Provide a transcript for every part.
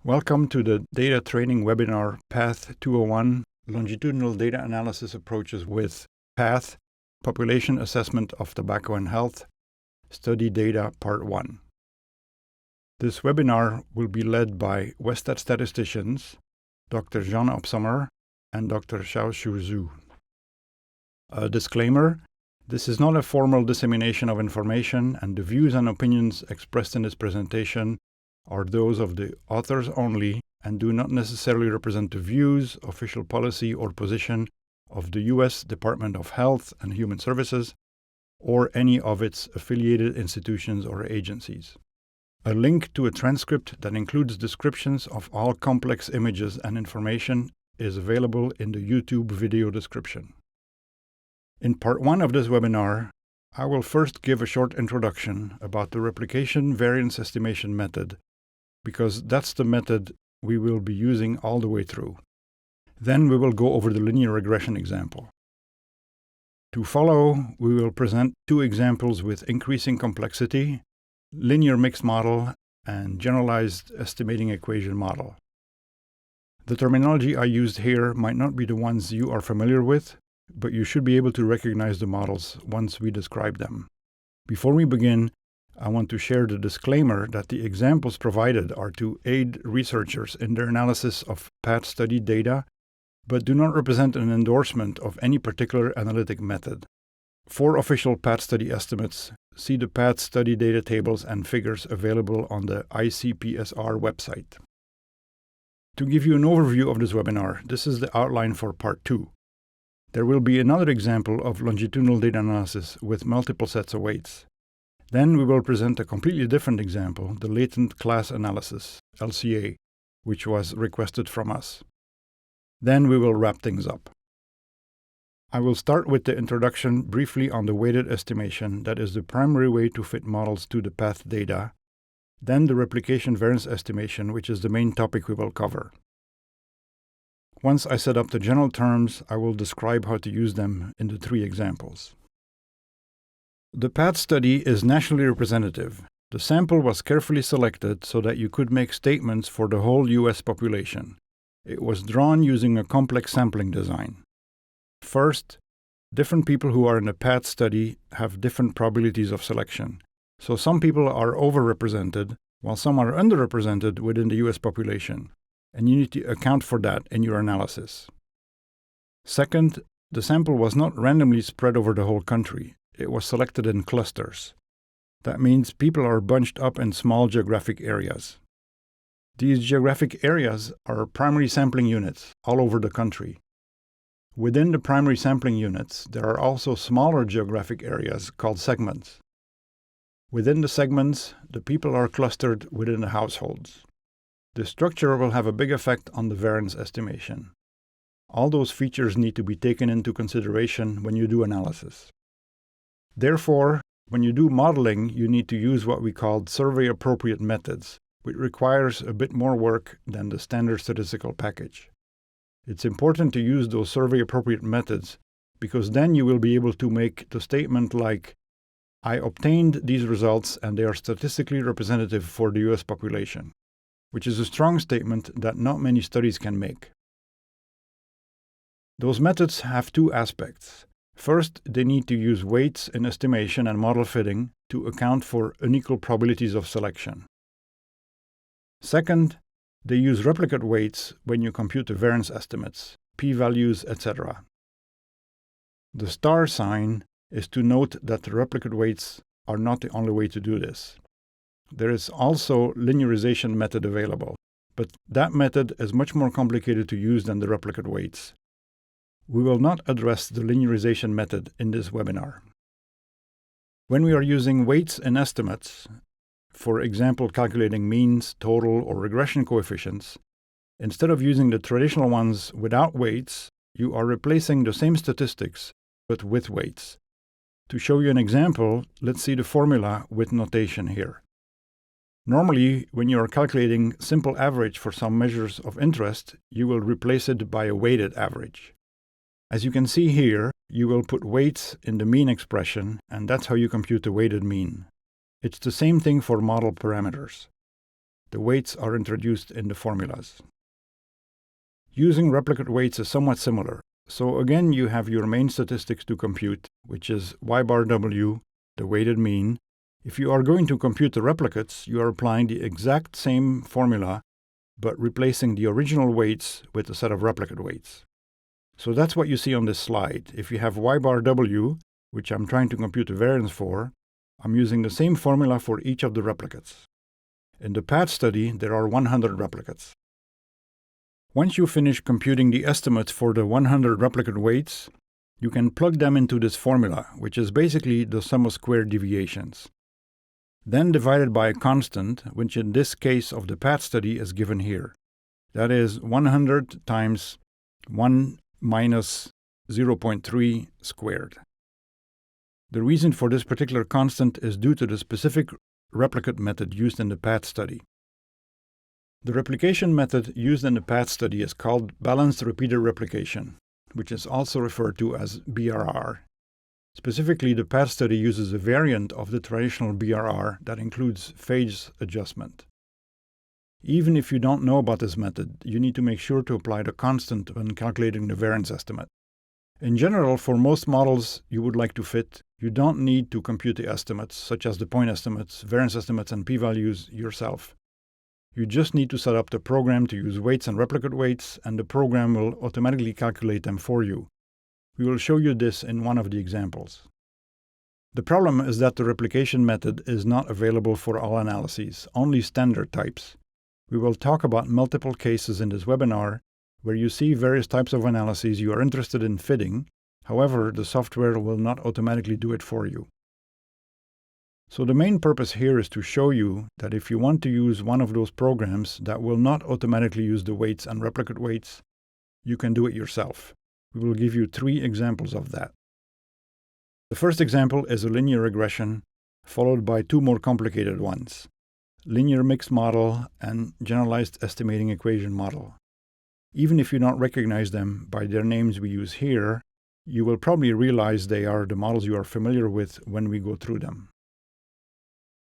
Welcome to the Data Training Webinar Path 201, Longitudinal Data Analysis Approaches with PATH, Population Assessment of Tobacco and Health, Study Data Part 1. This webinar will be led by Westat statisticians, Dr. Jean Opsommer and Dr. Xiaoshu Zhu. A disclaimer: this is not a formal dissemination of information, and the views and opinions expressed in this presentation are those of the authors only and do not necessarily represent the views, official policy, or position of the U.S. Department of Health and Human Services or any of its affiliated institutions or agencies. A link to a transcript that includes descriptions of all complex images and information is available in the YouTube video description. In Part 1 of this webinar, I will first give a short introduction about the replication variance estimation method, because that's the method we will be using all the way through. Then we will go over the linear regression example. To follow, we will present two examples with increasing complexity: linear mixed model and generalized estimating equation model. The terminology I used here might not be the ones you are familiar with, but you should be able to recognize the models once we describe them. Before we begin, I want to share the disclaimer that the examples provided are to aid researchers in their analysis of PATH study data, but do not represent an endorsement of any particular analytic method. For official PATH study estimates, see the PATH study data tables and figures available on the ICPSR website. To give you an overview of this webinar, this is the outline for Part 2. There will be another example of longitudinal data analysis with multiple sets of weights. Then we will present a completely different example, the latent class analysis, LCA, which was requested from us. Then we will wrap things up. I will start with the introduction briefly on the weighted estimation that is the primary way to fit models to the PATH data, then the replication variance estimation, which is the main topic we will cover. Once I set up the general terms, I will describe how to use them in the three examples. The PATH study is nationally representative. The sample was carefully selected so that you could make statements for the whole U.S. population. It was drawn using a complex sampling design. First, different people who are in the PATH study have different probabilities of selection. So some people are overrepresented, while some are underrepresented within the U.S. population, and you need to account for that in your analysis. Second, the sample was not randomly spread over the whole country. It was selected in clusters. That means people are bunched up in small geographic areas. These geographic areas are primary sampling units all over the country. Within the primary sampling units, there are also smaller geographic areas called segments. Within the segments, the people are clustered within the households. The structure will have a big effect on the variance estimation. All those features need to be taken into consideration when you do analysis. Therefore, when you do modeling, you need to use what we call survey-appropriate methods, which requires a bit more work than the standard statistical package. It's important to use those survey-appropriate methods because then you will be able to make the statement like, I obtained these results and they are statistically representative for the U.S. population, which is a strong statement that not many studies can make. Those methods have two aspects. First, they need to use weights in estimation and model fitting to account for unequal probabilities of selection. Second, they use replicate weights when you compute the variance estimates, p-values, etc. The star sign is to note that the replicate weights are not the only way to do this. There is also linearization method available, but that method is much more complicated to use than the replicate weights. We will not address the linearization method in this webinar. When we are using weights in estimates, for example calculating means, total, or regression coefficients, instead of using the traditional ones without weights, you are replacing the same statistics but with weights. To show you an example, let's see the formula with notation here. Normally, when you are calculating simple average for some measures of interest, you will replace it by a weighted average. As you can see here, you will put weights in the mean expression, and that's how you compute the weighted mean. It's the same thing for model parameters. The weights are introduced in the formulas. Using replicate weights is somewhat similar. So again, you have your main statistics to compute, which is y bar w, the weighted mean. If you are going to compute the replicates, you are applying the exact same formula, but replacing the original weights with a set of replicate weights. So that's what you see on this slide. If you have y bar w, which I'm trying to compute the variance for, I'm using the same formula for each of the replicates. In the PATH study, there are 100 replicates. Once you finish computing the estimates for the 100 replicate weights, you can plug them into this formula, which is basically the sum of squared deviations. Then divided by a constant, which in this case of the PATH study is given here. That is 100 times 1 minus 0.3 squared. The reason for this particular constant is due to the specific replicate method used in the PATH study. The replication method used in the PATH study is called balanced repeated replication, which is also referred to as BRR. Specifically, the PATH study uses a variant of the traditional BRR that includes phase adjustment. Even if you don't know about this method, you need to make sure to apply the constant when calculating the variance estimate. In general, for most models you would like to fit, you don't need to compute the estimates, such as the point estimates, variance estimates, and p-values yourself. You just need to set up the program to use weights and replicate weights, and the program will automatically calculate them for you. We will show you this in one of the examples. The problem is that the replication method is not available for all analyses, only standard types. We will talk about multiple cases in this webinar where you see various types of analyses you are interested in fitting. However, the software will not automatically do it for you. So the main purpose here is to show you that if you want to use one of those programs that will not automatically use the weights and replicate weights, you can do it yourself. We will give you 3 examples of that. The first example is a linear regression, followed by 2 more complicated ones: linear mixed model and generalized estimating equation model. Even if you don't recognize them by their names we use here, you will probably realize they are the models you are familiar with when we go through them.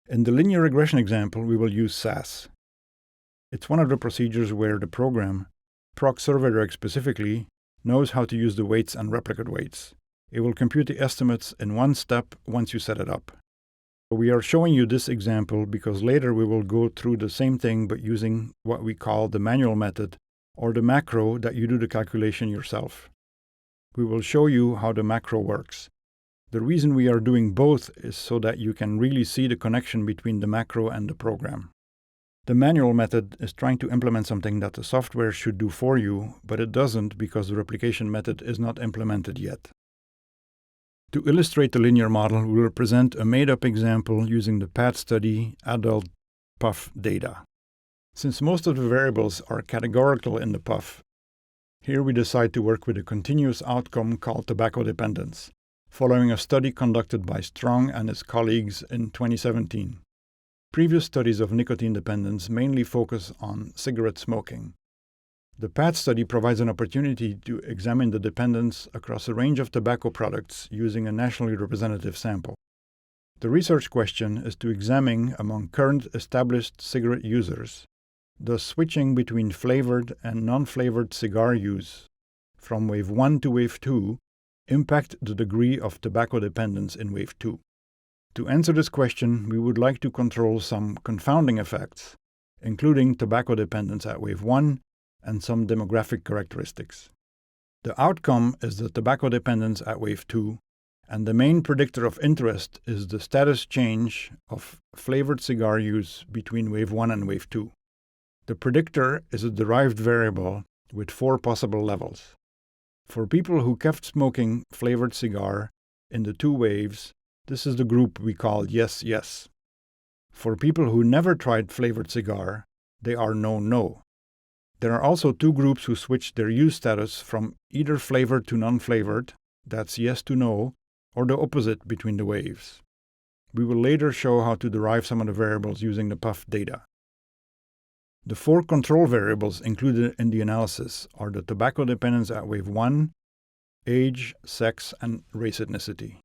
In the linear regression example, we will use SAS. It's one of the procedures where the program, proc surveyreg specifically, knows how to use the weights and replicate weights. It will compute the estimates in one step once you set it up. We are showing you this example because later we will go through the same thing but using what we call the manual method, or the macro that you do the calculation yourself. We will show you how the macro works. The reason we are doing both is so that you can really see the connection between the macro and the program. The manual method is trying to implement something that the software should do for you, but it doesn't because the replication method is not implemented yet. To illustrate the linear model, we will present a made-up example using the PATH study adult PUF data. Since most of the variables are categorical in the PUF, here we decide to work with a continuous outcome called tobacco dependence, following a study conducted by Strong and his colleagues in 2017. Previous studies of nicotine dependence mainly focus on cigarette smoking. The PATH study provides an opportunity to examine the dependence across a range of tobacco products using a nationally representative sample. The research question is to examine among current established cigarette users the switching between flavored and non-flavored cigar use from wave 1 to wave 2 impact the degree of tobacco dependence in wave 2. To answer this question, we would like to control some confounding effects, including tobacco dependence at wave 1 and some demographic characteristics. The outcome is the tobacco dependence at wave 2, and the main predictor of interest is the status change of flavored cigar use between wave 1 and wave 2. The predictor is a derived variable with 4 possible levels. For people who kept smoking flavored cigar in the 2 waves, this is the group we call yes, yes. For people who never tried flavored cigar, they are no, no. There are also 2 groups who switched their use status from either flavored to non-flavored, that's yes to no, or the opposite between the waves. We will later show how to derive some of the variables using the PUF data. The 4 control variables included in the analysis are the tobacco dependence at wave 1, age, sex, and race ethnicity.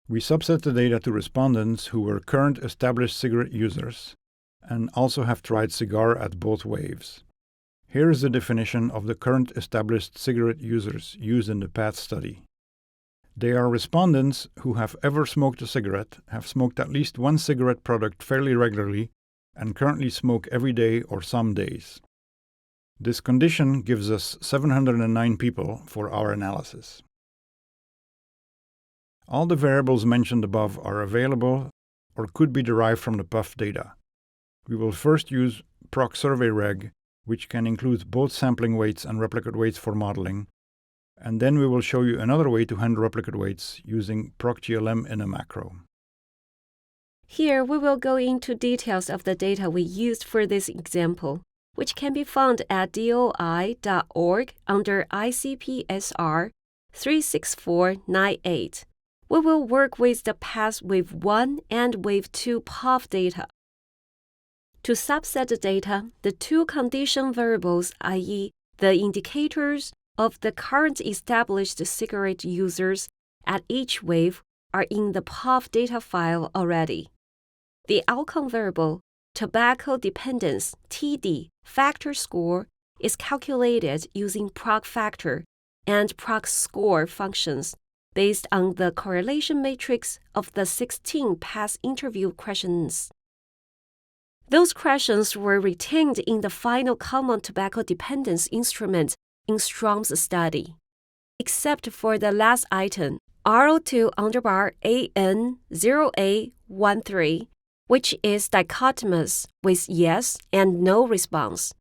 We subset the data to respondents who were current established cigarette users and also have tried cigar at both waves. Here is the definition of the current established cigarette users used in the PATH study. They are respondents who have ever smoked a cigarette, have smoked at least one cigarette product fairly regularly, and currently smoke every day or some days. This condition gives us 709 people for our analysis. All the variables mentioned above are available or could be derived from the PUF data. We will first use proc survey reg, which can include both sampling weights and replicate weights for modeling, and then we will show you another way to handle replicate weights using procglm in a macro. Here we will go into details of the data we used for this example, which can be found at doi.org under ICPSR 36498. We will work with the PATH Wave 1 and Wave 2 PUF data. To subset the data, the two condition variables, i.e., the indicators of the current established cigarette users at each wave, are in the PUF data file already. The outcome variable, tobacco dependence (TD) factor score, is calculated using proc factor and proc score functions based on the correlation matrix of the 16 PATH interview questions. Those questions were retained in the final common tobacco dependence instrument in Strong's study, except for the last item, RO2_AN0A13, which is dichotomous with yes and no response.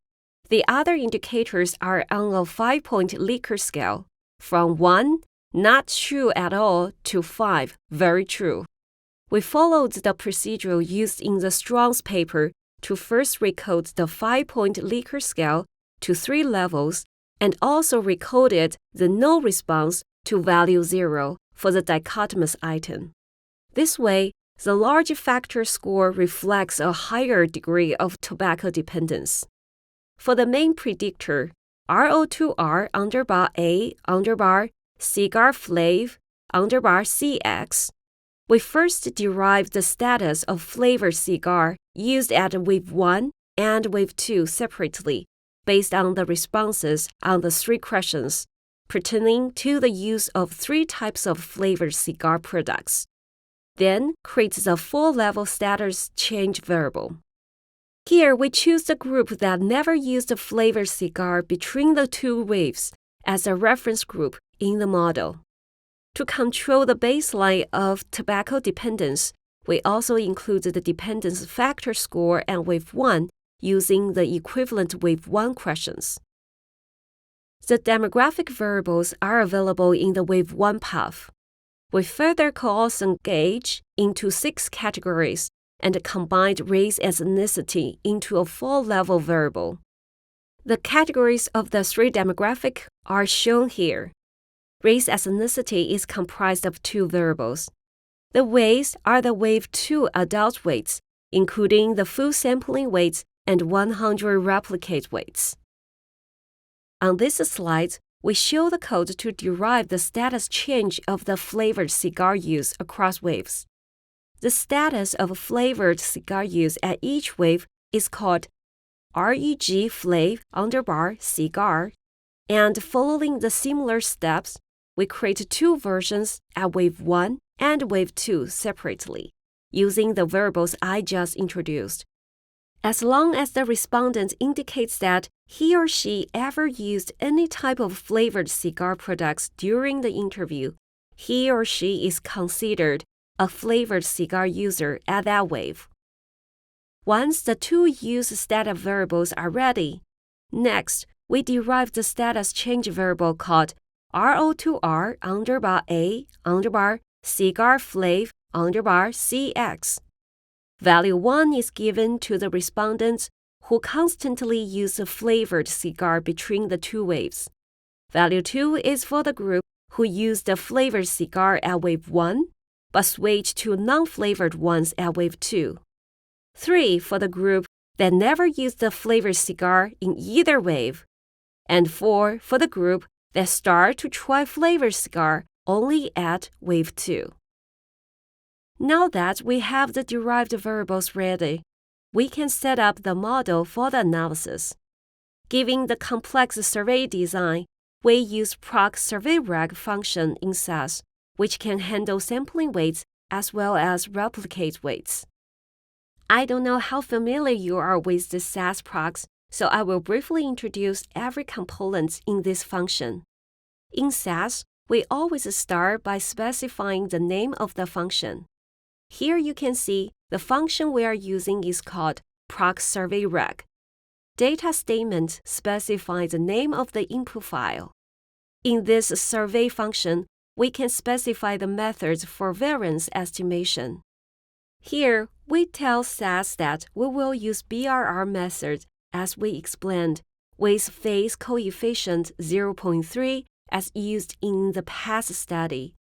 The other indicators are on a 5-point Likert scale, from 1, not true at all, to 5, very true. We followed the procedure used in the Strong's paper to first recode the 5-point Likert scale to 3 levels and also recoded the no response to value 0 for the dichotomous item. This way, the large factor score reflects a higher degree of tobacco dependence. For the main predictor, RO2R_A_ cigar flav $CX, we first derived the status of flavored cigar used at Wave 1 and Wave 2 separately, based on the responses on the 3 questions pertaining to the use of 3 types of flavored cigar products. Then create the full-level status change variable. Here we choose the group that never used a flavored cigar between the 2 waves as a reference group in the model. To control the baseline of tobacco dependence, we also include the dependence factor score at Wave 1 using the equivalent Wave 1 questions. The demographic variables are available in the Wave 1 PUF. We further coarsen gauge into 6 categories and combined race ethnicity into a full-level variable. The categories of the 3 demographic are shown here. Race ethnicity is comprised of 2 variables. The weights are the Wave 2 adult weights, including the full sampling weights and 100 replicate weights. On this slide, we show the code to derive the status change of the flavored cigar use across waves. The status of flavored cigar use at each wave is called reg flav cigar, and following the similar steps, we create 2 versions at Wave 1 and Wave 2 separately, using the variables I just introduced. As long as the respondent indicates that he or she ever used any type of flavored cigar products during the interview, he or she is considered a flavored cigar user at that wave. Once the 2 use status variables are ready, next we derive the status change variable called RO2R_A_ cigar flav $CX. Value 1 is given to the respondents who constantly use a flavored cigar between the 2 waves. Value 2 is for the group who used a flavored cigar at Wave 1, but switched to non-flavored ones at Wave 2. 3 for the group that never used a flavored cigar in either wave. And 4 for the group that start to try flavored cigar only at Wave 2. Now that we have the derived variables ready, we can set up the model for the analysis. Given the complex survey design, we use proc survey reg function in SAS, which can handle sampling weights as well as replicate weights. I don't know how familiar you are with the SAS procs, so I will briefly introduce every component in this function. In SAS, we always start by specifying the name of the function. Here you can see the function we are using is called proc survey reg. Data statement specifies the name of the input file. In this survey function, we can specify the methods for variance estimation. Here, we tell SAS that we will use BRR method as we explained, with phase coefficient 0.3 as used in the past study.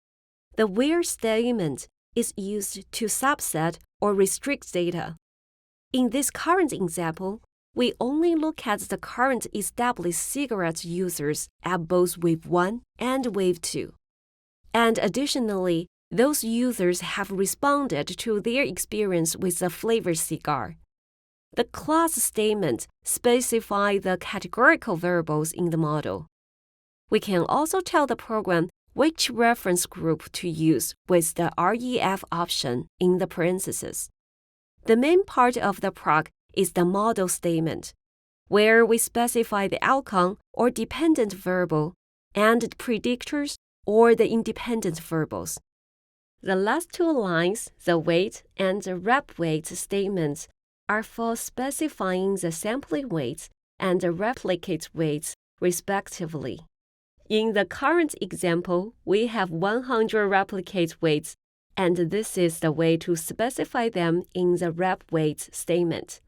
The where statement is used to subset or restrict data. In this current example, we only look at the current established cigarette users at both wave 1 and wave 2. And additionally, those users have responded to their experience with a flavored cigar. The class statement specifies the categorical variables in the model. We can also tell the program which reference group to use with the REF option in the parentheses. The main part of the proc is the model statement, where we specify the outcome or dependent variable and the predictors or the independent variables. The last two lines, the weight and the rep weight statements, are for specifying the sampling weights and the replicate weights, respectively. In the current example, we have 100 replicate weights, and this is the way to specify them in the rep weight statement.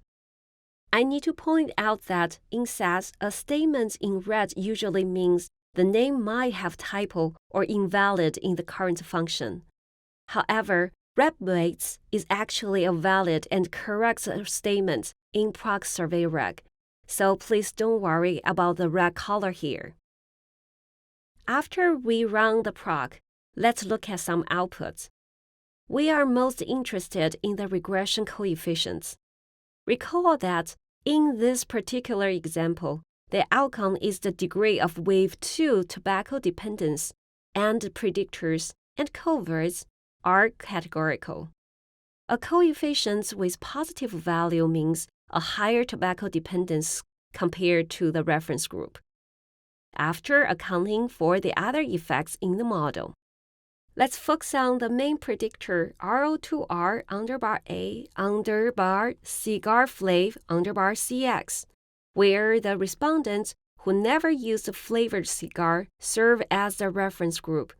I need to point out that in SAS, a statement in red usually means the name might have typo or invalid in the current function. However, rep weights is actually a valid and correct statement in proc survey reg, so please don't worry about the red color here. After we run the proc, let's look at some outputs. We are most interested in the regression coefficients. Recall that in this particular example, the outcome is the degree of wave 2 tobacco dependence, and predictors and coverts are categorical. A coefficient with positive value means a higher tobacco dependence compared to the reference group. After accounting for the other effects in the model, let's focus on the main predictor RO2R underbar A underbar cigar flav underbar CX, where the respondents who never used a flavored cigar serve as the reference group.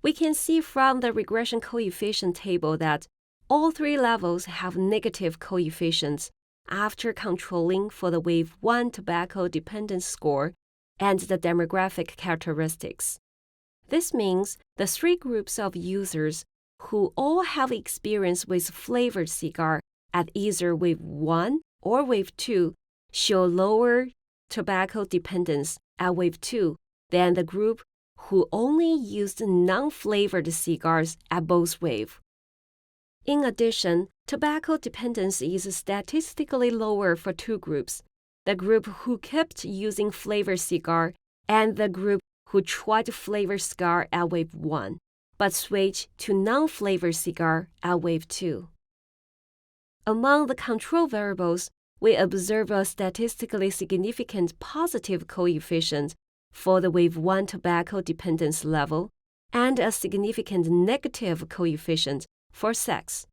We can see from the regression coefficient table that all three levels have negative coefficients after controlling for the wave 1 tobacco dependence score and the demographic characteristics. This means the three groups of users who all have experience with flavored cigar at either wave 1 or wave 2 show lower tobacco dependence at wave 2 than the group who only used non-flavored cigars at both waves. In addition, tobacco dependence is statistically lower for two groups, the group who kept using flavored cigar and the group who tried flavored cigar at wave 1, but switched to non-flavored cigar at wave 2. Among the control variables, we observe a statistically significant positive coefficient for the wave 1 tobacco dependence level and a significant negative coefficient for sex.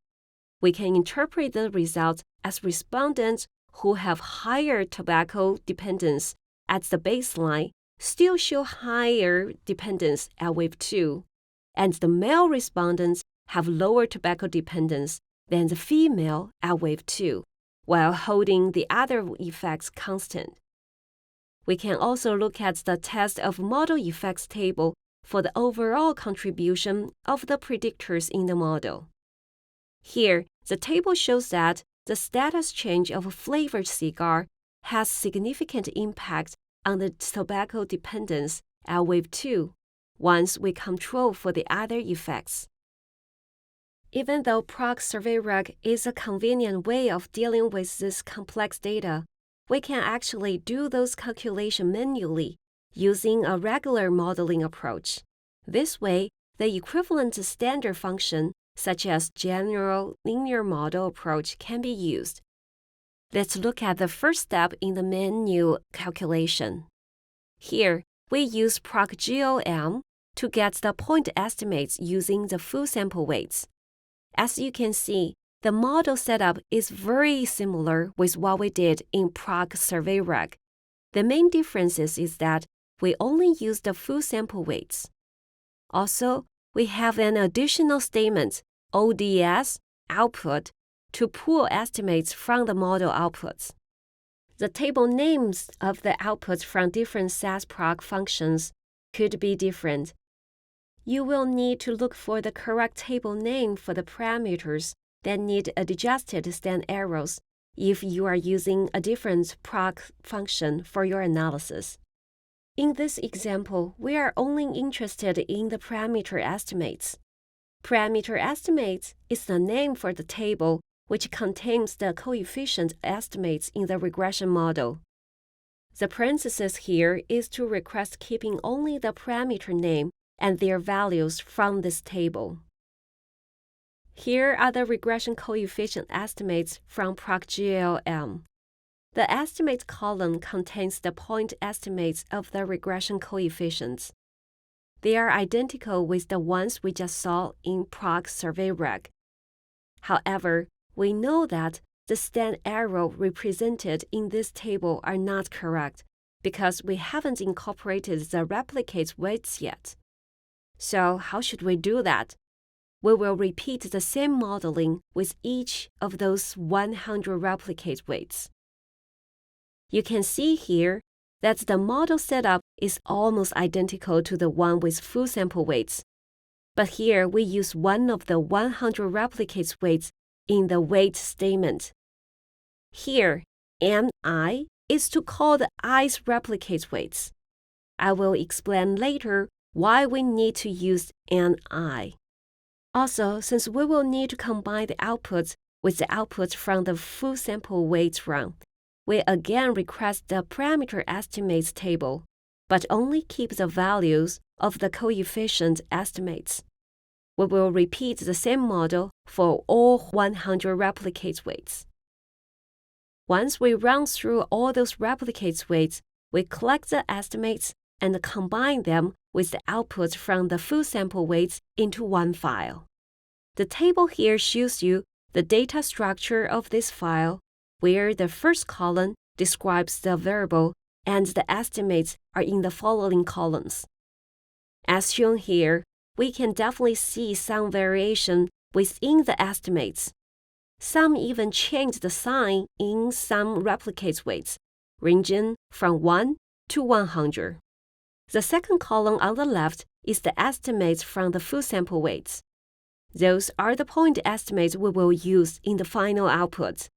We can interpret the results as respondents who have higher tobacco dependence at the baseline still show higher dependence at wave 2, and the male respondents have lower tobacco dependence than the female at wave 2, while holding the other effects constant. We can also look at the test of model effects table for the overall contribution of the predictors in the model. Here, the table shows that the status change of a flavored cigar has significant impact on the tobacco dependence at wave 2 once we control for the other effects. Even though proc survey reg is a convenient way of dealing with this complex data, we can actually do those calculations manually using a regular modeling approach. This way, the equivalent standard function, such as general linear model approach, can be used. Let's look at the first step in the menu calculation. Here, we use proc-GOM to get the point estimates using the full sample weights. As you can see, the model setup is very similar with what we did in proc survey reg. The main difference is that we only use the full sample weights. Also, we have an additional statement, ODS, output, to pull estimates from the model outputs. The table names of the outputs from different SAS-proc functions could be different. You will need to look for the correct table name for the parameters that need adjusted stand arrows if you are using a different proc function for your analysis. In this example, we are only interested in the parameter estimates. Parameter estimates is the name for the table which contains the coefficient estimates in the regression model. The parenthesis here is to request keeping only the parameter name and their values from this table. Here are the regression coefficient estimates from proc-GLM. The estimates column contains the point estimates of the regression coefficients. They are identical with the ones we just saw in proc survey reg. However, we know that the stand arrow represented in this table are not correct because we haven't incorporated the replicate weights yet. So how should we do that? We will repeat the same modeling with each of those 100 replicate weights. You can see here that the model setup is almost identical to the one with full sample weights. But here we use one of the 100 replicate weights in the weight statement. Here, Ni is to call the i's replicate weights. I will explain later why we need to use Ni. Also, since we will need to combine the outputs with the outputs from the full sample weights run, we again request the parameter estimates table, but only keep the values of the coefficient estimates. We will repeat the same model for all 100 replicate weights. Once we run through all those replicate weights, we collect the estimates and combine them with the outputs from the full sample weights into one file. The table here shows you the data structure of this file, where the first column describes the variable and the estimates are in the following columns. As shown here, we can definitely see some variation within the estimates. Some even change the sign in some replicate weights, ranging from 1 to 100. The second column on the left is the estimates from the full sample weights. Those are the point estimates we will use in the final outputs.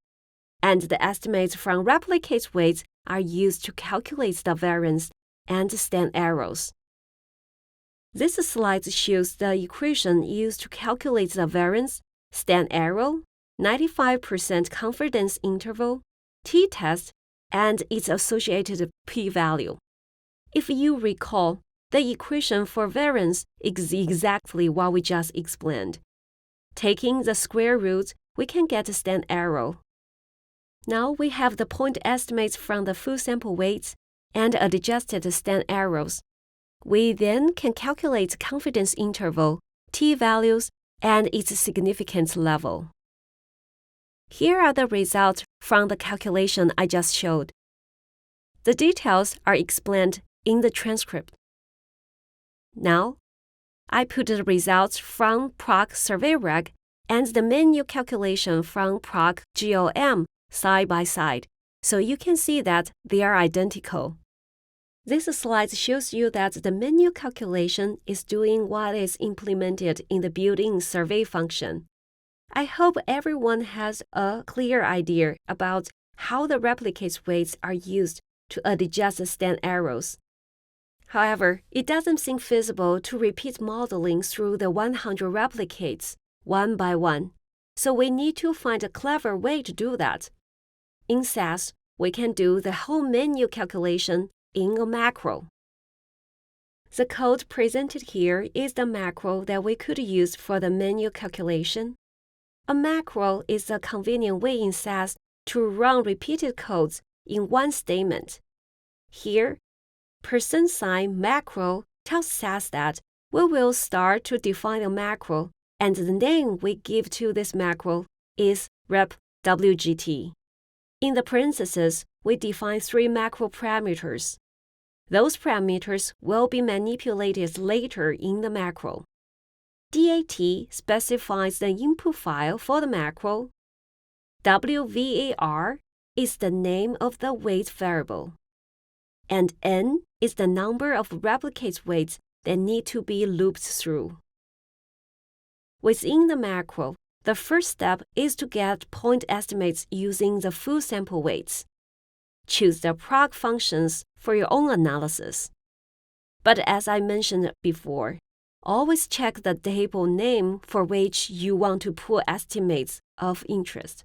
And the estimates from replicate weights are used to calculate the variance and stand arrows. This slide shows the equation used to calculate the variance, stand arrow, 95% confidence interval, t-test, and its associated p-value. If you recall, the equation for variance is exactly what we just explained. Taking the square root, we can get a stand arrow. Now we have the point estimates from the full sample weights and adjusted stand arrows. We then can calculate confidence interval, t-values, and its significance level. Here are the results from the calculation I just showed. The details are explained in the transcript. Now, I put the results from proc survey reg and the menu calculation from proc-GOM side by side, so you can see that they are identical. This slide shows you that the menu calculation is doing what is implemented in the built-in survey function. I hope everyone has a clear idea about how the replicate weights are used to adjust the stand arrows. However, it doesn't seem feasible to repeat modeling through the 100 replicates one by one, so we need to find a clever way to do that. In SAS, we can do the whole menu calculation in a macro. The code presented here is the macro that we could use for the menu calculation. A macro is a convenient way in SAS to run repeated codes in one statement. Here, %sign macro tells SAS that we will start to define a macro, and the name we give to this macro is rep_wgt. In the parentheses, we define 3 macro parameters. Those parameters will be manipulated later in the macro. DAT specifies the input file for the macro. WVAR is the name of the weight variable. And N is the number of replicate weights that need to be looped through. Within the macro, the first step is to get point estimates using the full sample weights. Choose the proc functions for your own analysis. But as I mentioned before, always check the table name for which you want to pull estimates of interest.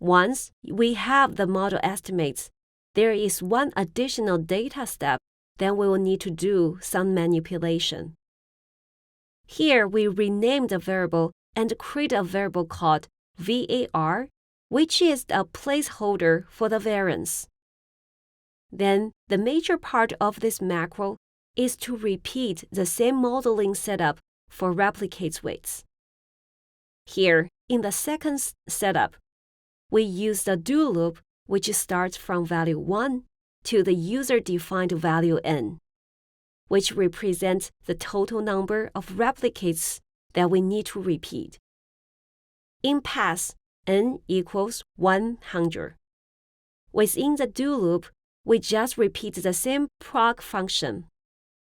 Once we have the model estimates, there is one additional data step that we will need to do some manipulation. Here we rename the variable and create a variable called VAR, which is a placeholder for the variance. Then the major part of this macro is to repeat the same modeling setup for replicate weights. Here, in the second setup, we use the do loop, which starts from value 1 to the user-defined value n, which represents the total number of replicates that we need to repeat. In pass, n equals 100. Within the do loop, we just repeat the same proc function.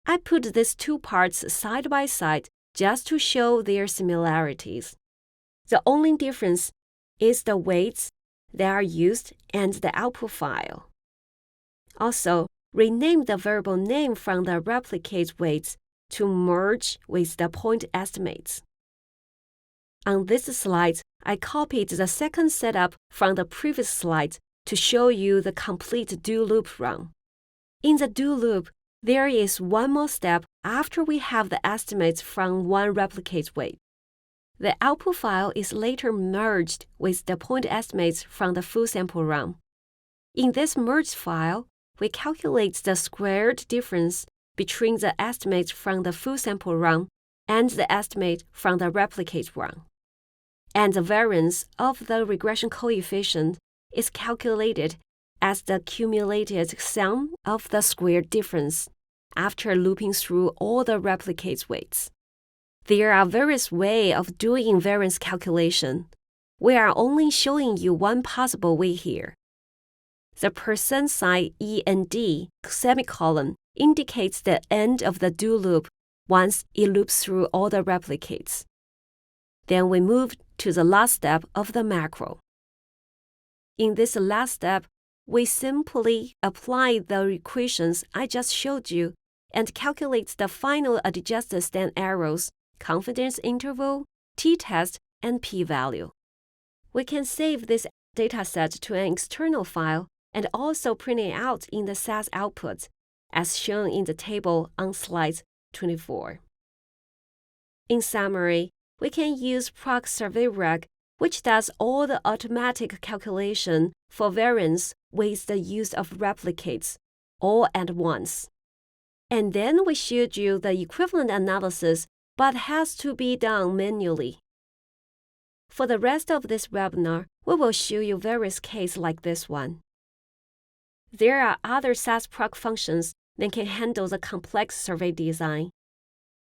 I put these 2 parts side by side just to show their similarities. The only difference is the weights that are used and the output file. Also, rename the variable name from the replicate weights to merge with the point estimates. On this slide, I copied the second setup from the previous slide to show you the complete do loop run. In the do loop, there is one more step after we have the estimates from one replicate weight. The output file is later merged with the point estimates from the full sample run. In this merged file, we calculate the squared difference between the estimates from the full sample run and the estimate from the replicate run. And the variance of the regression coefficient is calculated as the cumulated sum of the squared difference after looping through all the replicate weights. There are various ways of doing variance calculation. We are only showing you one possible way here. The %sign END semicolon indicates the end of the do loop once it loops through all the replicates. Then we move to the last step of the macro. In this last step, we simply apply the equations I just showed you and calculate the final adjusted stand errors, confidence interval, t-test, and p-value. We can save this dataset to an external file and also print it out in the SAS output, as shown in the table on slide 24. In summary, we can use proc survey reg, which does all the automatic calculation for variance with the use of replicates, all at once. And then we showed you the equivalent analysis, but has to be done manually. For the rest of this webinar, we will show you various cases like this one. There are other SAS proc functions that can handle the complex survey design.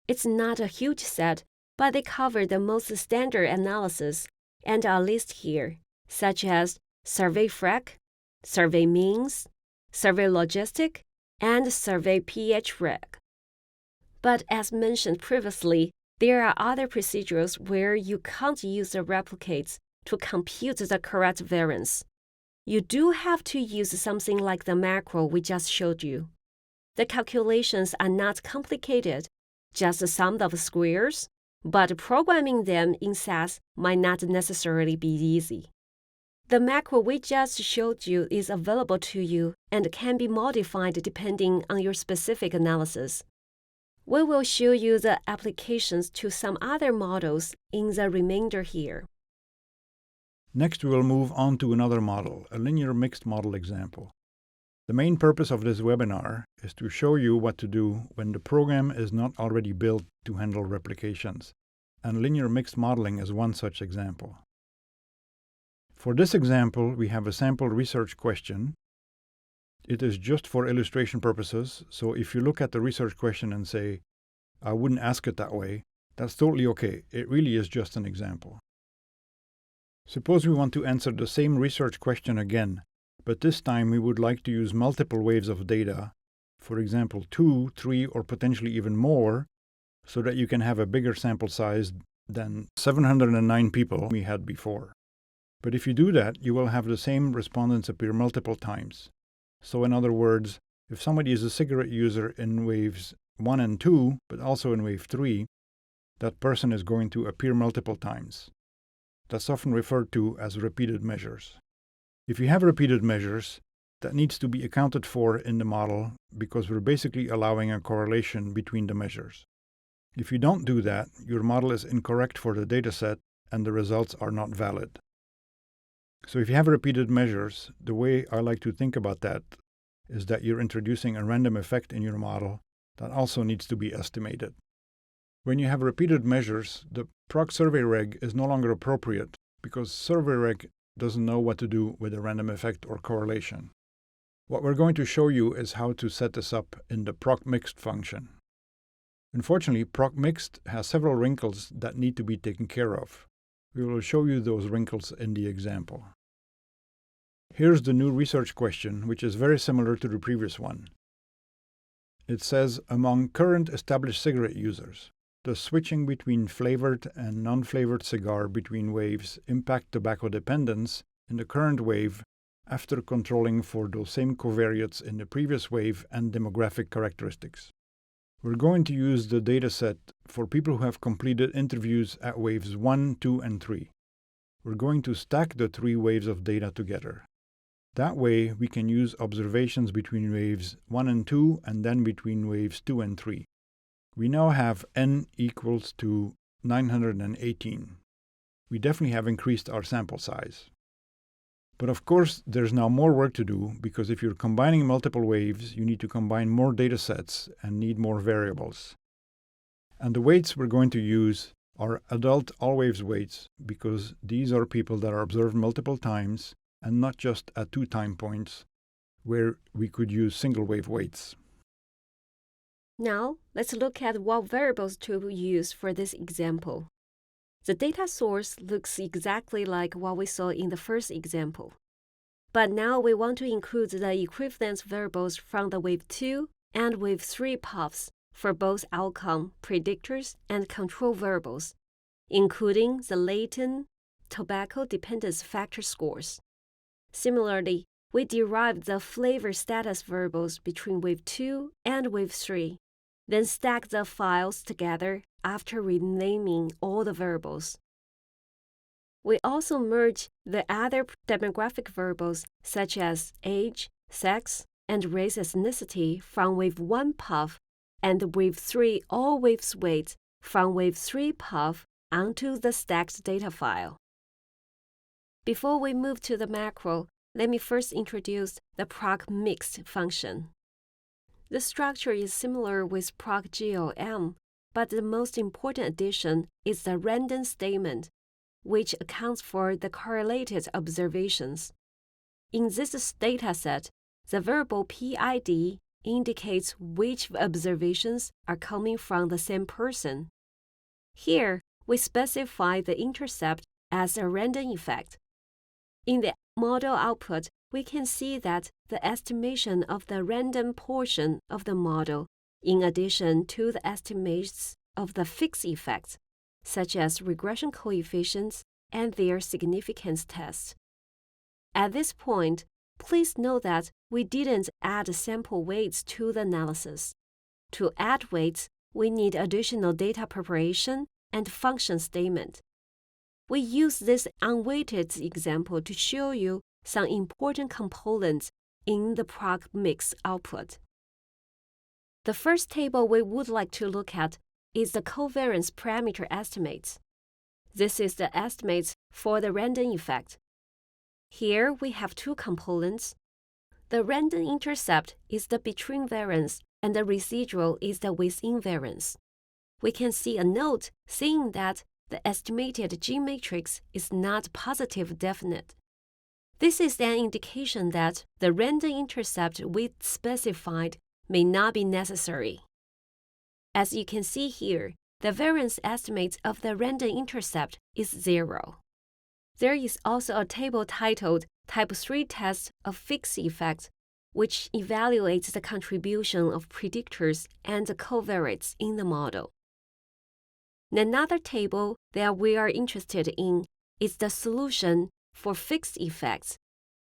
It's not a huge set, but they cover the most standard analysis and are listed here, such as survey frac, survey means, survey logistic, and survey phreg. But as mentioned previously, there are other procedures where you can't use the replicates to compute the correct variance. You do have to use something like the macro we just showed you. The calculations are not complicated, just the sum of squares, but programming them in SAS might not necessarily be easy. The macro we just showed you is available to you and can be modified depending on your specific analysis. We will show you the applications to some other models in the remainder here. Next, we will move on to another model, a linear mixed model example. The main purpose of this webinar is to show you what to do when the program is not already built to handle replications, and linear mixed modeling is one such example. For this example, we have a sample research question. It is just for illustration purposes, so if you look at the research question and say, I wouldn't ask it that way, that's totally okay. It really is just an example. Suppose we want to answer the same research question again, but this time we would like to use multiple waves of data, for example 2, 3, or potentially even more, so that you can have a bigger sample size than 709 people we had before. But if you do that, you will have the same respondents appear multiple times. So in other words, if somebody is a cigarette user in waves 1 and 2, but also in wave 3, that person is going to appear multiple times. That's often referred to as repeated measures. If you have repeated measures, that needs to be accounted for in the model because we're basically allowing a correlation between the measures. If you don't do that, your model is incorrect for the dataset and the results are not valid. So if you have repeated measures, the way I like to think about that is that you're introducing a random effect in your model that also needs to be estimated. When you have repeated measures, the proc survey reg is no longer appropriate because survey reg doesn't know what to do with a random effect or correlation. What we're going to show you is how to set this up in the proc mixed function. Unfortunately, proc mixed has several wrinkles that need to be taken care of. We will show you those wrinkles in the example. Here's the new research question, which is very similar to the previous one. It says, among current established cigarette users, does switching between flavored and non-flavored cigar between waves impact tobacco dependence in the current wave after controlling for those same covariates in the previous wave and demographic characteristics? We're going to use the dataset for people who have completed interviews at waves 1, 2, and 3. We're going to stack the 3 waves of data together. That way, we can use observations between waves 1 and 2 and then between waves 2 and 3. We now have n equals to 918. We definitely have increased our sample size. But of course, there's now more work to do because if you're combining multiple waves, you need to combine more data sets and need more variables. And the weights we're going to use are adult all-waves weights because these are people that are observed multiple times and not just at 2 time points where we could use single-wave weights. Now, let's look at what variables to use for this example. The data source looks exactly like what we saw in the first example. But now we want to include the equivalence variables from the wave 2 and wave 3 puffs for both outcome, predictors, and control variables, including the latent tobacco dependence factor scores. Similarly, we derived the flavor status variables between wave 2 and wave 3, then stack the files together after renaming all the variables. We also merge the other demographic variables such as age, sex, and race ethnicity from wave 1 puff and wave 3 all waves weights from wave 3 puff onto the stacked data file. Before we move to the macro, let me first introduce the proc mixed function. The structure is similar with proc GLM, but the most important addition is the random statement, which accounts for the correlated observations. In this dataset, the variable PID indicates which observations are coming from the same person. Here, we specify the intercept as a random effect. In the model output, we can see that the estimation of the random portion of the model, in addition to the estimates of the fixed effects, such as regression coefficients and their significance tests. At this point, please note that we didn't add sample weights to the analysis. To add weights, we need additional data preparation and function statement. We use this unweighted example to show you some important components in the prog mix output. The first table we would like to look at is the covariance parameter estimates. This is the estimates for the random effect. Here we have two components. The random intercept is the between variance and the residual is the within variance. We can see a note saying that the estimated G matrix is not positive definite. This is an indication that the random intercept we specified may not be necessary. As you can see here, the variance estimate of the random intercept is 0. There is also a table titled Type 3 Test of Fixed Effects, which evaluates the contribution of predictors and the covariates in the model. Another table that we are interested in is the solution for fixed effects.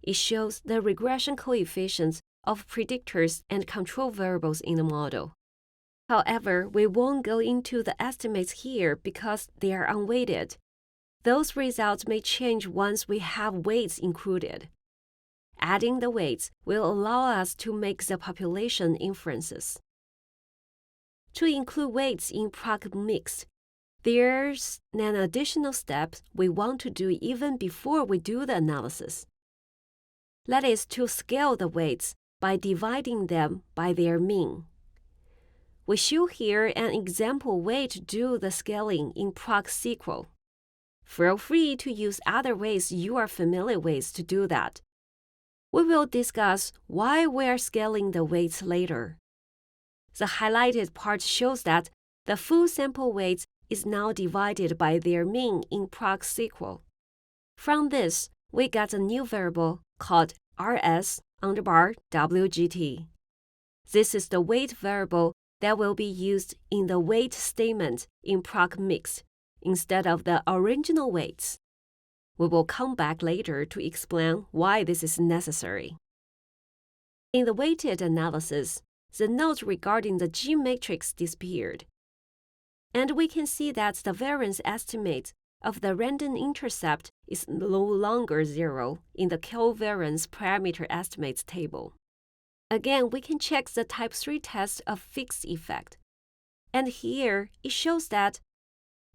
It shows the regression coefficients of predictors and control variables in the model. However, we won't go into the estimates here because they are unweighted. Those results may change once we have weights included. Adding the weights will allow us to make the population inferences. To include weights in prog mix, there's an additional step we want to do even before we do the analysis. That is to scale the weights by dividing them by their mean. We show here an example way to do the scaling in prog-sequel. Feel free to use other ways you are familiar with to do that. We will discuss why we are scaling the weights later. The highlighted part shows that the full sample weights is now divided by their mean in prog-sequel. From this, we got a new variable called rs_WGT. This is the weight variable that will be used in the weight statement in prog mix instead of the original weights. We will come back later to explain why this is necessary. In the weighted analysis, the note regarding the G matrix disappeared. And we can see that the variance estimate of the random intercept is no longer 0 in the covariance parameter estimates table. Again, we can check the type 3 test of fixed effect. And here, it shows that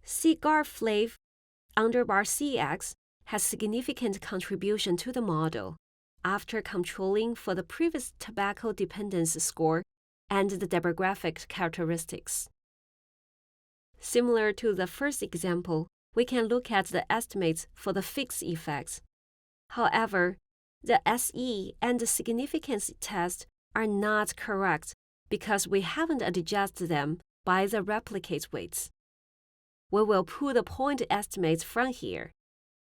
cigar_flav_CX has significant contribution to the model after controlling for the previous tobacco dependence score and the demographic characteristics. Similar to the first example, we can look at the estimates for the fixed effects. However, the SE and the significance test are not correct because we haven't adjusted them by the replicate weights. We will pull the point estimates from here,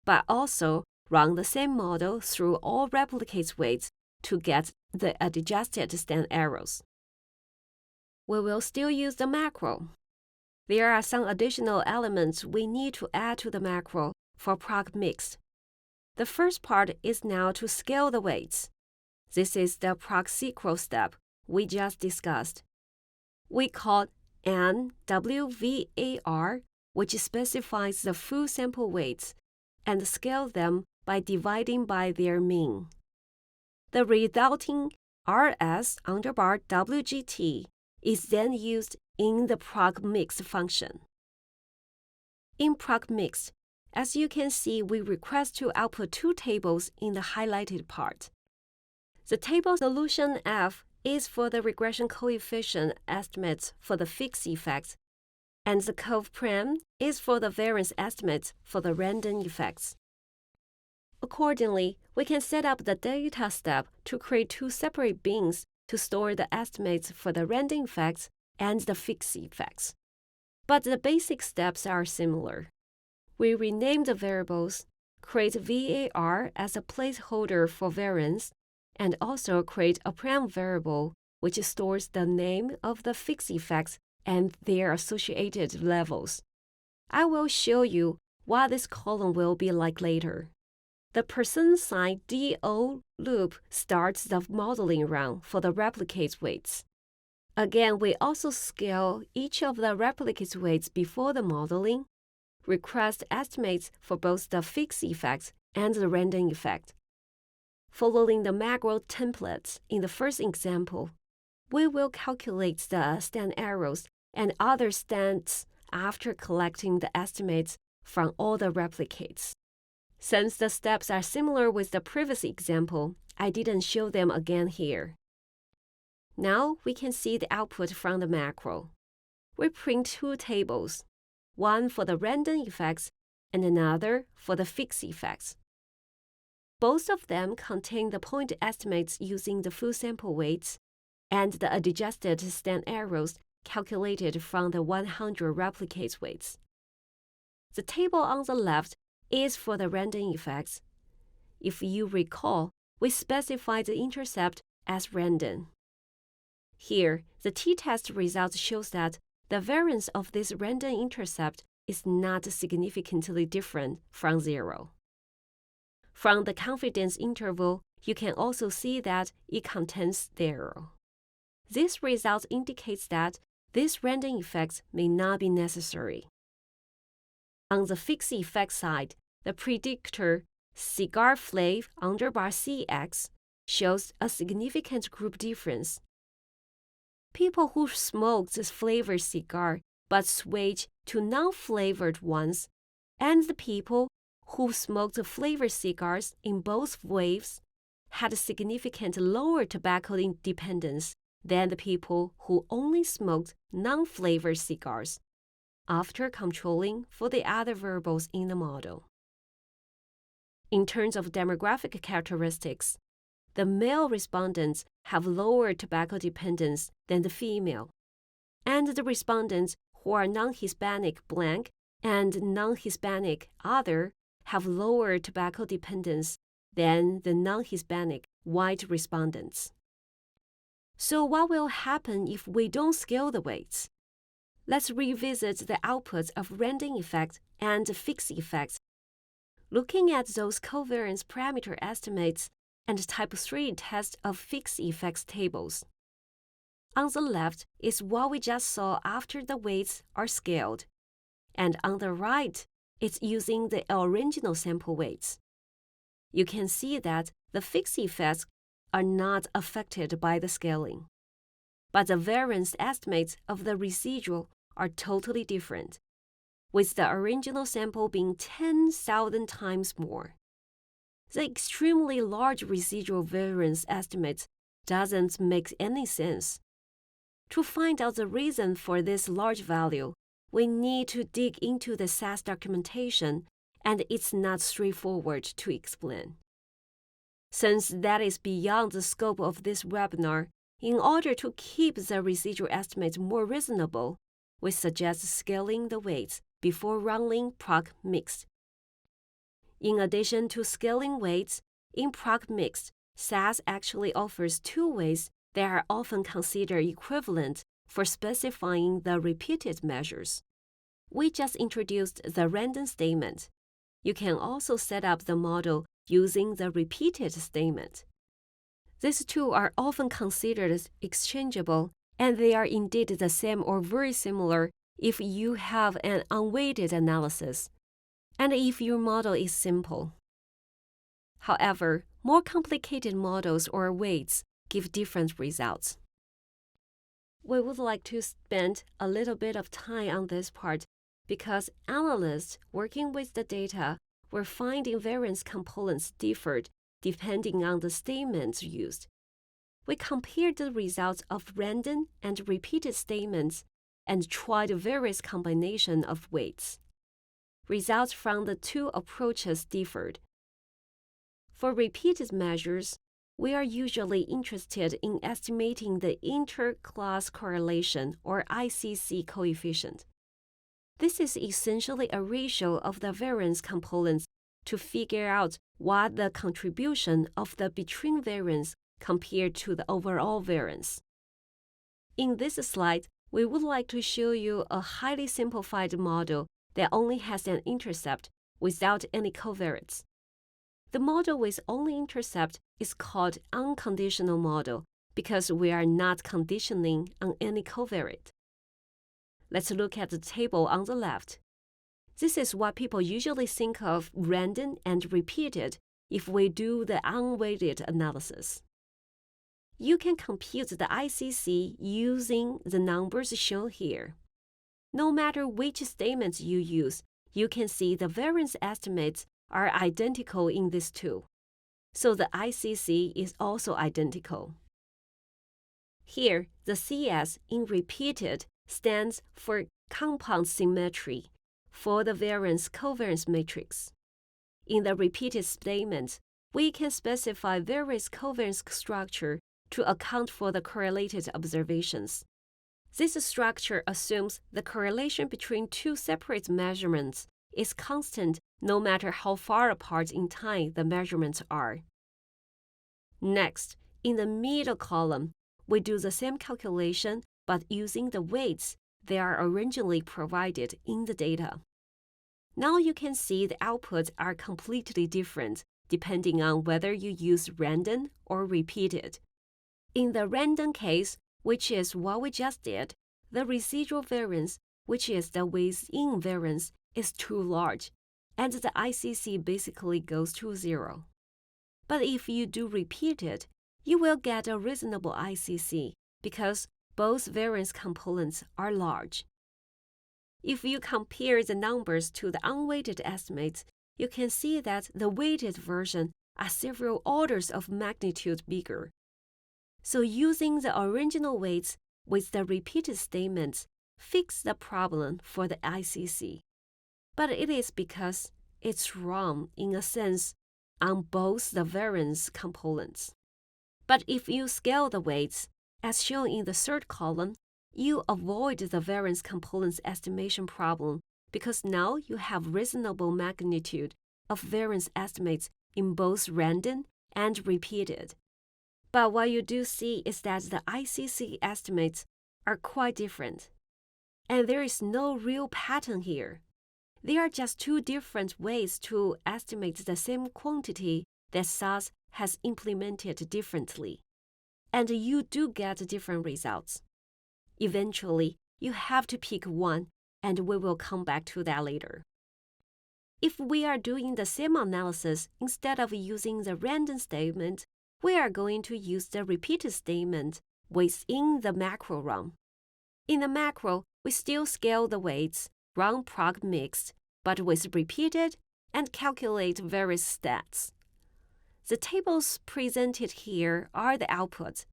but also run the same model through all replicate weights to get the adjusted stand errors. We will still use the macro. There are some additional elements we need to add to the macro for prog mix. The first part is now to scale the weights. This is the prog-sequel step we just discussed. We call NWVAR, which specifies the full sample weights, and scale them by dividing by their mean. The resulting rs_WGT is then used in the prog mix function. In prog mix, as you can see, we request to output two tables in the highlighted part. The table solution F is for the regression coefficient estimates for the fixed effects, and the cov-prim is for the variance estimates for the random effects. Accordingly, we can set up the data step to create two separate bins to store the estimates for the random effects and the fixed effects. But the basic steps are similar. We rename the variables, create VAR as a placeholder for variance, and also create a prim variable which stores the name of the fixed effects and their associated levels. I will show you what this column will be like later. The %sign DO loop starts the modeling run for the replicate weights. Again, we also scale each of the replicate weights before the modeling, request estimates for both the fixed effect and the random effect. Following the macro templates in the first example, we will calculate the stand errors and other stands after collecting the estimates from all the replicates. Since the steps are similar with the previous example, I didn't show them again here. Now we can see the output from the macro. We print two tables, one for the random effects and another for the fixed effects. Both of them contain the point estimates using the full sample weights and the adjusted stand errors calculated from the 100 replicate weights. The table on the left is for the random effects. If you recall, we specified the intercept as random. Here, the t-test result shows that the variance of this random intercept is not significantly different from 0. From the confidence interval, you can also see that it contains 0. This result indicates that these random effects may not be necessary. On the fixed effect side, the predictor cigar flav underbar CX shows a significant group difference. People who smoked the flavored cigar but switched to non-flavored ones, and the people who smoked flavored cigars in both waves had significant lower tobacco dependence than the people who only smoked non-flavored cigars, after controlling for the other variables in the model. In terms of demographic characteristics, the male respondents have lower tobacco dependence than the female, and the respondents who are non-Hispanic blank and non-Hispanic other have lower tobacco dependence than the non-Hispanic white respondents. So what will happen if we don't scale the weights? Let's revisit the outputs of random effect and fixed effects, looking at those covariance parameter estimates and type 3 test of fixed effects tables. On the left is what we just saw after the weights are scaled, and on the right, it's using the original sample weights. You can see that the fixed effects are not affected by the scaling, but the variance estimates of the residual are totally different, with the original sample being 10,000 times more. The extremely large residual variance estimate doesn't make any sense. To find out the reason for this large value, we need to dig into the SAS documentation, and it's not straightforward to explain. Since that is beyond the scope of this webinar, in order to keep the residual estimates more reasonable, we suggest scaling the weights before running proc mixed. In addition to scaling weights, in proc mixed, SAS actually offers two ways that are often considered equivalent for specifying the repeated measures. We just introduced the random statement. You can also set up the model using the repeated statement. These two are often considered exchangeable, and they are indeed the same or very similar if you have an unweighted analysis, and if your model is simple. However, more complicated models or weights give different results. We would like to spend a little bit of time on this part because analysts working with the data were finding variance components differed depending on the statements used. We compared the results of random and repeated statements and tried various combinations of weights. Results from the two approaches differed. For repeated measures, we are usually interested in estimating the interclass correlation or ICC coefficient. This is essentially a ratio of the variance components to figure out what the contribution of the between variance compared to the overall variance. In this slide, we would like to show you a highly simplified model that only has an intercept without any covariance. The model with only intercept is called unconditional model because we are not conditioning on any covariate. Let's look at the table on the left. This is what people usually think of random and repeated if we do the unweighted analysis. You can compute the ICC using the numbers shown here. No matter which statements you use, you can see the variance estimates are identical in these two. So the ICC is also identical. Here, the CS in repeated stands for compound symmetry for the variance covariance matrix. In the repeated statement, we can specify various covariance structure to account for the correlated observations. This structure assumes the correlation between two separate measurements is constant no matter how far apart in time the measurements are. Next, in the middle column, we do the same calculation but using the weights that are originally provided in the data. Now you can see the outputs are completely different depending on whether you use random or repeated. In the random case, which is what we just did, the residual variance, which is the weights-in variance, is too large, and the ICC basically goes to 0. But if you do repeated, you will get a reasonable ICC because both variance components are large. If you compare the numbers to the unweighted estimates, you can see that the weighted version are several orders of magnitude bigger. So using the original weights with the repeated statements fix the problem for the ICC. But it is because it's wrong in a sense on both the variance components. But if you scale the weights, as shown in the third column, you avoid the variance components estimation problem because now you have reasonable magnitude of variance estimates in both random and repeated. But what you do see is that the ICC estimates are quite different. And there is no real pattern here. There are just two different ways to estimate the same quantity that SAS has implemented differently. And you do get different results. Eventually, you have to pick one, and we will come back to that later. If we are doing the same analysis instead of using the random statement, we are going to use the repeated statement within the macro run. In the macro, we still scale the weights, run prog mixed, but with repeated, and calculate various stats. The tables presented here are the outputs.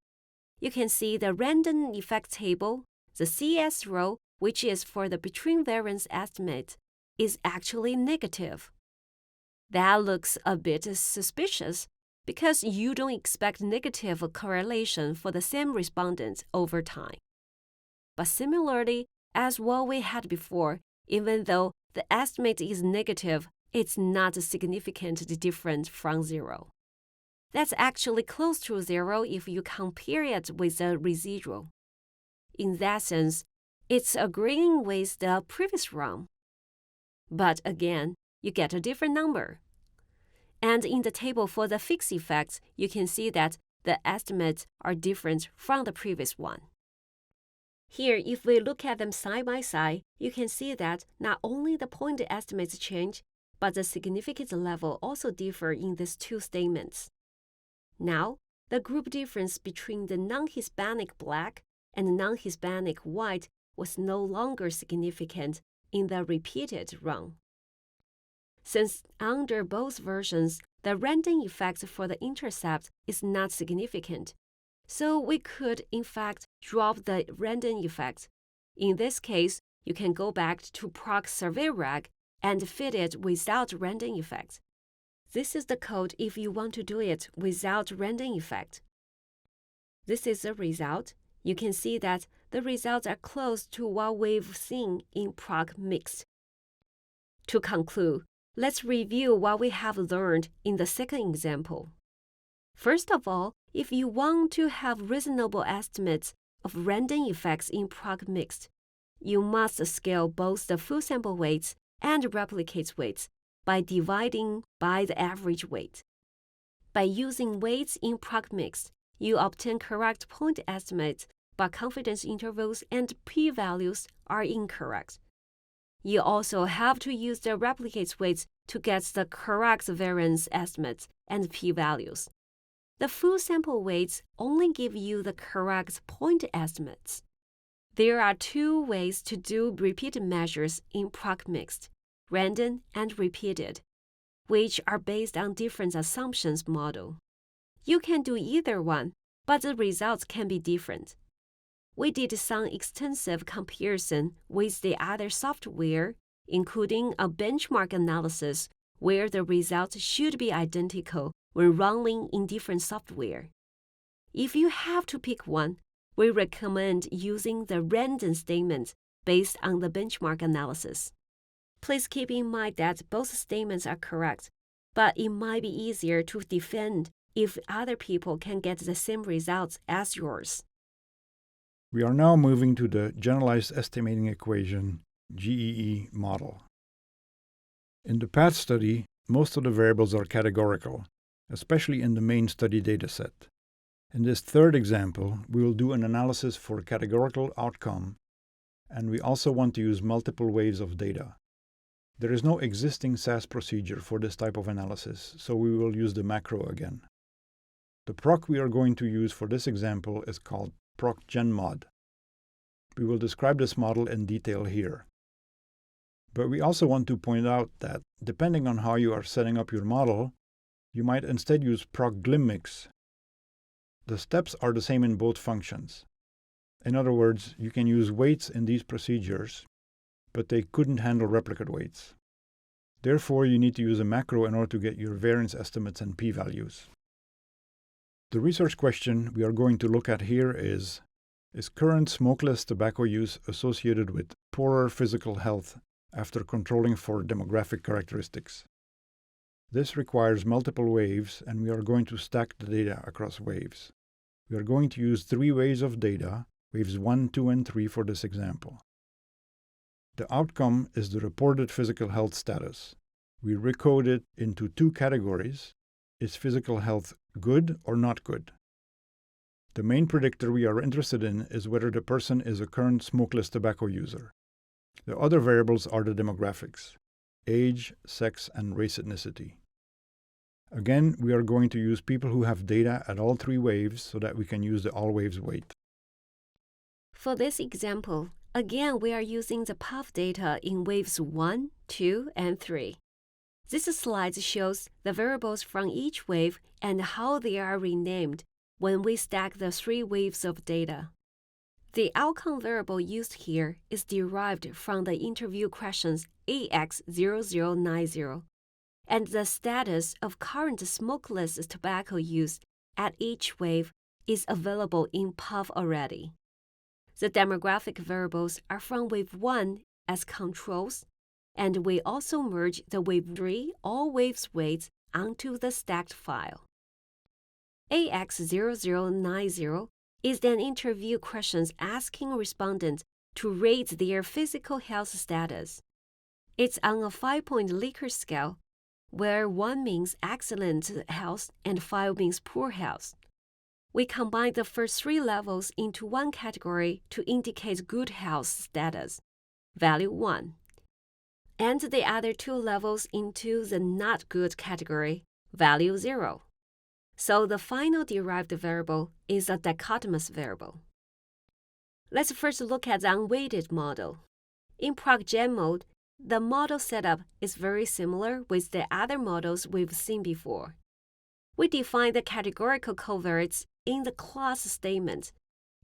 You can see the random effect table, the CS row, which is for the between variance estimate, is actually negative. That looks a bit suspicious because you don't expect negative correlation for the same respondents over time. But similarly, as what we had before, even though the estimate is negative, it's not significantly different from 0. That's actually close to 0 if you compare it with the residual. In that sense, it's agreeing with the previous run. But again, you get a different number. And in the table for the fixed effects, you can see that the estimates are different from the previous one. Here, if we look at them side by side, you can see that not only the point estimates change, but the significance level also differ in these two statements. Now, the group difference between the non-Hispanic black and non-Hispanic white was no longer significant in the repeated run. Since under both versions, the random effect for the intercept is not significant, so we could in fact drop the random effect. In this case, you can go back to prog survey reg and fit it without random effect. This is the code if you want to do it without random effect. This is the result. You can see that the results are close to what we've seen in prog mixed. To conclude, let's review what we have learned in the second example. First of all, if you want to have reasonable estimates of random effects in prog mixed, you must scale both the full sample weights and replicate weights by dividing by the average weight. By using weights in prog mixed, you obtain correct point estimates, but confidence intervals and p-values are incorrect. You also have to use the replicate weights to get the correct variance estimates and p-values. The full sample weights only give you the correct point estimates. There are two ways to do repeated measures in proc-mixed, random and repeated, which are based on different assumptions model. You can do either one, but the results can be different. We did some extensive comparison with the other software, including a benchmark analysis where the results should be identical when running in different software. If you have to pick one, we recommend using the random statement based on the benchmark analysis. Please keep in mind that both statements are correct, but it might be easier to defend if other people can get the same results as yours. We are now moving to the generalized estimating equation, GEE model. In the PATH study, most of the variables are categorical, especially in the main study dataset. In this third example, we will do an analysis for a categorical outcome, and we also want to use multiple waves of data. There is no existing SAS procedure for this type of analysis, so we will use the macro again. The proc we are going to use for this example is called proc-gen-mod. We will describe this model in detail here. But we also want to point out that, depending on how you are setting up your model, you might instead use proc-glim-mix. The steps are the same in both functions. In other words, you can use weights in these procedures, but they couldn't handle replicate weights. Therefore, you need to use a macro in order to get your variance estimates and p-values. The research question we are going to look at here is current smokeless tobacco use associated with poorer physical health after controlling for demographic characteristics? This requires multiple waves, and we are going to stack the data across waves. We are going to use 3 waves of data, waves 1, 2, and 3 for this example. The outcome is the reported physical health status. We recode it into 2 categories. Is physical health good or not good? The main predictor we are interested in is whether the person is a current smokeless tobacco user. The other variables are the demographics: age, sex, and race ethnicity. Again, we are going to use people who have data at all 3 waves so that we can use the all waves weight. For this example, again we are using the PATH data in waves 1, 2, and 3. This slide shows the variables from each wave and how they are renamed when we stack the 3 waves of data. The outcome variable used here is derived from the interview questions AX0090, and the status of current smokeless tobacco use at each wave is available in PATH already. The demographic variables are from wave 1 as controls, and we also merge the wave 3 all waves weights onto the stacked file. AX0090 is an interview questions asking respondents to rate their physical health status. It's on a 5-point Likert scale, where 1 means excellent health and 5 means poor health. We combine the first 3 levels into one category to indicate good health status, value 1, and the other 2 levels into the not good category, value 0. So the final derived variable is a dichotomous variable. Let's first look at the unweighted model. In proc-gen mode, the model setup is very similar with the other models we've seen before. We define the categorical covariates in the class statement,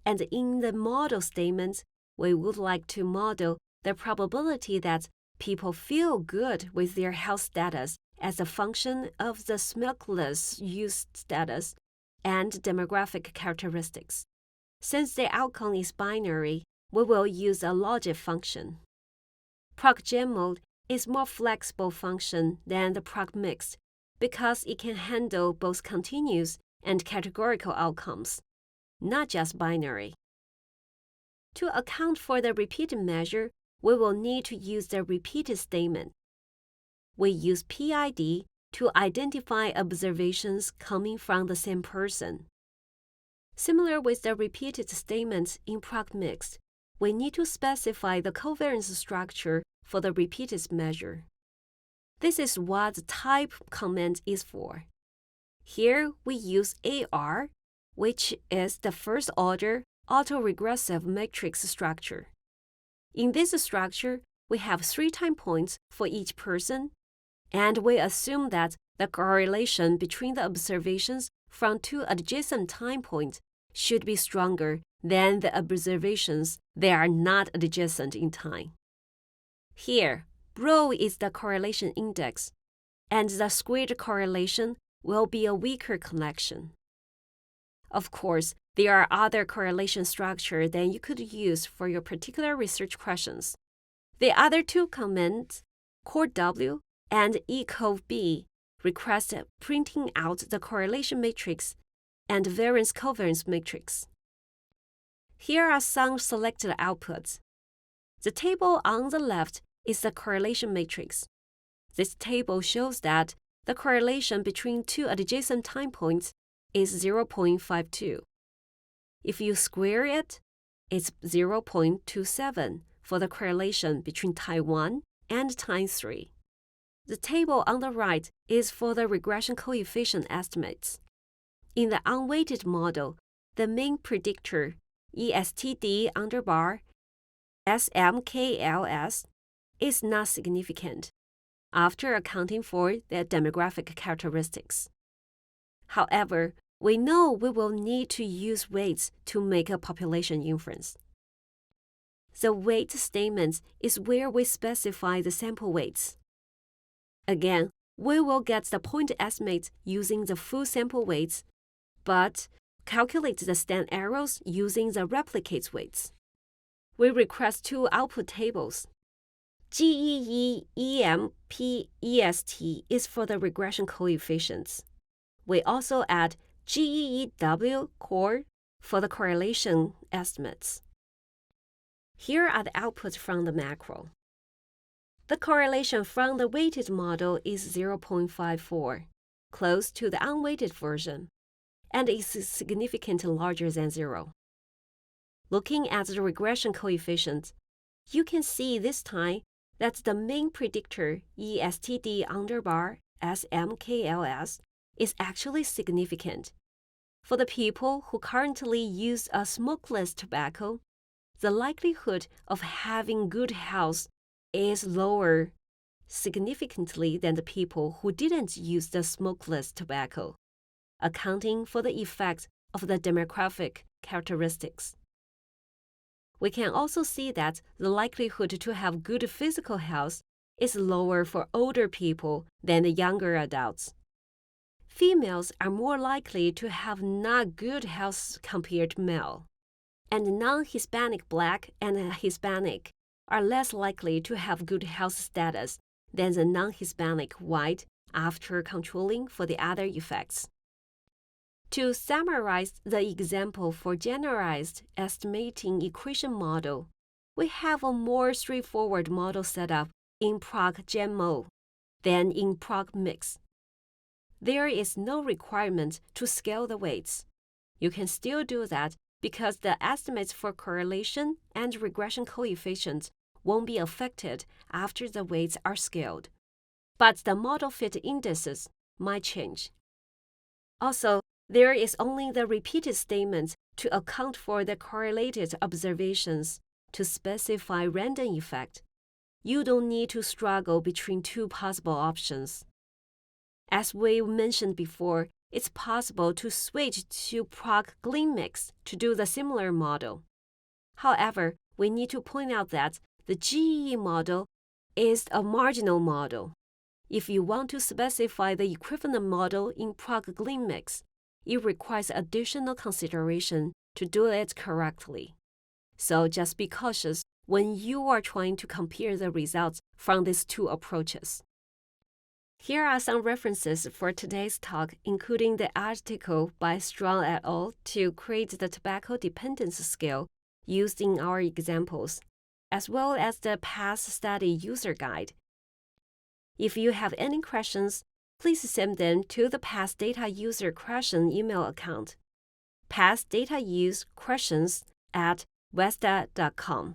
and in the model statement, we would like to model the probability that people feel good with their health status as a function of the smokeless use status and demographic characteristics. Since the outcome is binary, we will use a logic function. Proc-gen mode is more flexible function than the proc-mixed because it can handle both continuous and categorical outcomes, not just binary. To account for the repeated measure, we will need to use the repeated statement. We use PID to identify observations coming from the same person. Similar with the repeated statements in prog mix, we need to specify the covariance structure for the repeated measure. This is what the type command is for. Here we use AR, which is the first-order autoregressive matrix structure. In this structure, we have 3 time points for each person, and we assume that the correlation between the observations from 2 adjacent time points should be stronger than the observations that are not adjacent in time. Here, rho is the correlation index, and the squared correlation will be a weaker connection. Of course, there are other correlation structures that you could use for your particular research questions. The other 2 commands, core W and ecov-B, request printing out the correlation matrix and variance covariance matrix. Here are some selected outputs. The table on the left is the correlation matrix. This table shows that the correlation between 2 adjacent time points is 0.52. If you square it, it's 0.27 for the correlation between time 1 and time 3. The table on the right is for the regression coefficient estimates. In the unweighted model, the mean predictor, ESTD_SMKLS, is not significant after accounting for the demographic characteristics. However, we know we will need to use weights to make a population inference. The weight statement is where we specify the sample weights. Again, we will get the point estimate using the full sample weights, but calculate the stand errors using the replicate weights. We request 2 output tables. GEE-EMP-EST is for the regression coefficients. We also add GEEW-core for the correlation estimates. Here are the outputs from the macro. The correlation from the weighted model is 0.54, close to the unweighted version, and is significantly larger than 0. Looking at the regression coefficient, you can see this time that the main predictor ESTD_SMKLS is actually significant. For the people who currently use a smokeless tobacco, the likelihood of having good health is lower significantly than the people who didn't use the smokeless tobacco, accounting for the effect of the demographic characteristics. We can also see that the likelihood to have good physical health is lower for older people than the younger adults. Females are more likely to have not good health compared to male, and non-Hispanic Black and Hispanic are less likely to have good health status than the non-Hispanic White after controlling for the other effects. To summarize the example for generalized estimating equation model, we have a more straightforward model setup in prog-gen-mode than in prog-mix. There is no requirement to scale the weights. You can still do that because the estimates for correlation and regression coefficients won't be affected after the weights are scaled. But the model fit indices might change. Also, there is only the repeated statements to account for the correlated observations to specify random effect. You don't need to struggle between 2 possible options. As we mentioned before, it's possible to switch to prog-glin mix to do the similar model. However, we need to point out that the GE model is a marginal model. If you want to specify the equivalent model in prog-glin mix, it requires additional consideration to do it correctly. So just be cautious when you are trying to compare the results from these 2 approaches. Here are some references for today's talk, including the article by Strong et al. To create the tobacco dependence scale used in our examples, as well as the past study user guide. If you have any questions, please send them to the past data user question email account. Past Data Use Questions at westa.com.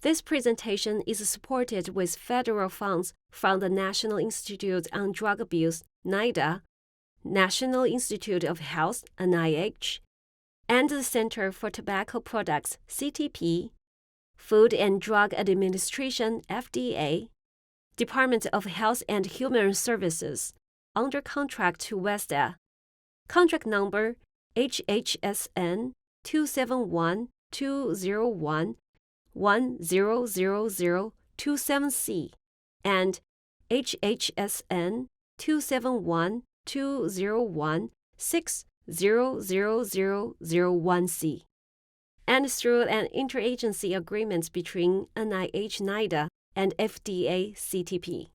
This presentation is supported with federal funds from the National Institute on Drug Abuse, NIDA, National Institute of Health, NIH, and the Center for Tobacco Products, CTP, Food and Drug Administration, FDA, Department of Health and Human Services, under contract to Westa. Contract number HHSN 271-201-100027C and HHSN 271-201-60001C, and through an interagency agreement between NIH NIDA and FDA CTP.